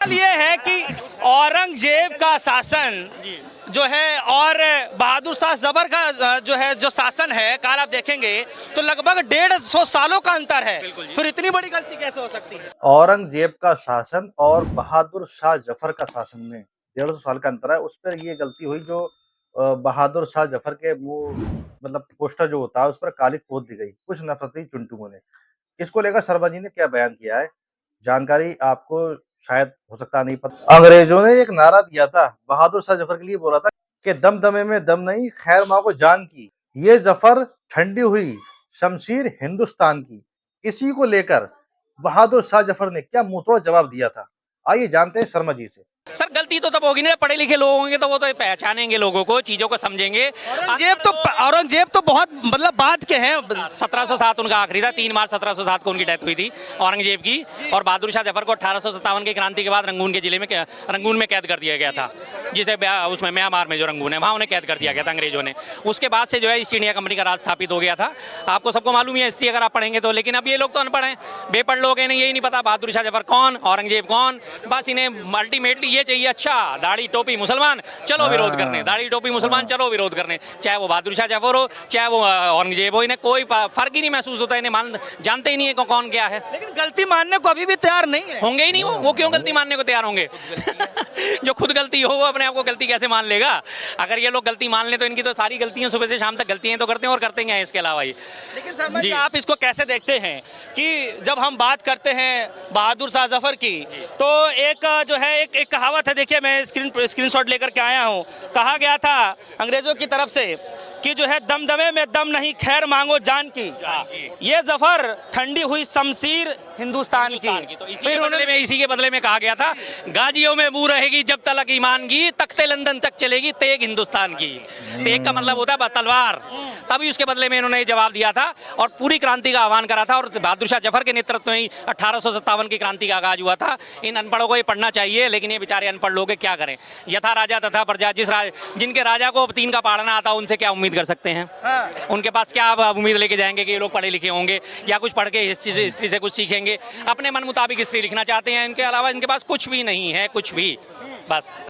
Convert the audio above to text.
सवाल ये है कि औरंगजेब का शासन जो है और बहादुर शाह जफर का जो है जो शासन है, काल आप देखेंगे तो लगभग 150 सालों का अंतर है। फिर इतनी बड़ी गलती कैसे हो सकती है? औरंगजेब का शासन और बहादुर शाह जफर का शासन में 150 साल का अंतर है। उस पर ये गलती हुई जो बहादुर शाह जफर के मुंह मतलब पोस्टर जो होता है उस पर कालिख पोत दी गई कुछ नफरती चुनटुमों ने। इसको लेकर शर्मा जी ने क्या बयान किया है, जानकारी आपको शायद हो सकता नहीं पता। अंग्रेजों ने एक नारा दिया था, बहादुर शाह जफर के लिए बोला था कि दमदमे में दम नहीं, खैर माँ को जान की, ये जफर ठंडी हुई शमशीर हिंदुस्तान की। इसी को लेकर बहादुर शाह जफर ने क्या मुंहतोड़ जवाब दिया था, आइए जानते हैं शर्मा जी से। सर गलती तो तब होगी ना, पढ़े लिखे लोग होंगे तो वो तो पहचानेंगे लोगों को, चीजों को समझेंगे। औरंगजेब तो बहुत मतलब बाद के हैं। 1707 उनका आखिरी था, 3 मार्च 1707 को उनकी डेथ हुई थी औरंगजेब की। और बहादुर शाह जफर को 1857 की क्रांति के बाद रंगून के जिले में रंगून में कैद कर दिया गया था, जिसे उसमें म्यांमार में जो रंगून है वहाँ उन्हें कैद कर दिया गया था अंग्रेजों ने। उसके बाद से जो है ईस्ट इंडिया कंपनी का राज स्थापित हो गया था। आपको सबको मालूम है हिस्ट्री अगर आप पढ़ेंगे तो। लेकिन अब ये लोग तो अनपढ़ हैं, बेपढ़ लोग हैं, यही नहीं पता बहादुर शाह जफर कौन, औरंगजेब कौन। बस इन्हें अल्टीमेटली ये चाहिए, अच्छा दाढ़ी टोपी मुसलमान चलो विरोध करने, दाढ़ी टोपी मुसलमान चलो विरोध करने, चाहे वो बहादुर शाह जफर हो चाहे वो औरंगजेब हो, इन्हें कोई फर्क ही नहीं महसूस होता, इन्हें जानते ही नहीं है कौन क्या है। लेकिन गलती मानने को अभी भी तैयार नहीं है। होंगे ही नहीं, वो क्यों गलती मानने को तैयार होंगे? जो खुद गलती हो वो अपने आप को गलती कैसे मान लेगा? अगर ये लोग गलती मान ले तो इनकी तो सारी गलतियां सुबह से शाम तक गलतियां तो करते हैं और करते हैं इसके अलावा ही। लेकिन शर्मा जी आप इसको कैसे देखते हैं कि जब हम बात करते हैं बहादुर शाह जफर की तो एक जो है एक कहावत है, देखिए मैं स्क्रीनशॉट लेकर के आया हूँ। कहा गया था अंग्रेजों की तरफ से कि जो है दमदमे में दम नहीं, खैर मांगो जान की, ये जफर ठंडी हुई शमशीर हिंदुस्तान की। तो इसी के बदले में कहा गया था, गाजियों में बू रहेगी जब तलक ईमान की, तख्ते लंदन तक चलेगी तेग हिंदुस्तान की। तेग का मतलब होता है तलवार। तभी उसके बदले में इन्होंने जवाब दिया था और पूरी क्रांति का आह्वान करा था। और बहादुर शाह जफर के नेतृत्व में ही 1857 की क्रांति का आगाज हुआ था। इन अनपढ़ों को ये पढ़ना चाहिए, लेकिन ये बेचारे अनपढ़ लोग क्या करें। यथा राजा तथा प्रजा, जिनके राजा को 3 का पढ़ना आता उनसे क्या उम्मीद कर सकते हैं? उनके पास क्या उम्मीद लेके जाएंगे कि ये लोग पढ़े लिखे होंगे या कुछ पढ़ के हिस्ट्री से कुछ सीखेंगे? अपने मन मुताबिक हिस्ट्री लिखना चाहते हैं, इनके अलावा इनके पास कुछ भी नहीं है, कुछ भी। बस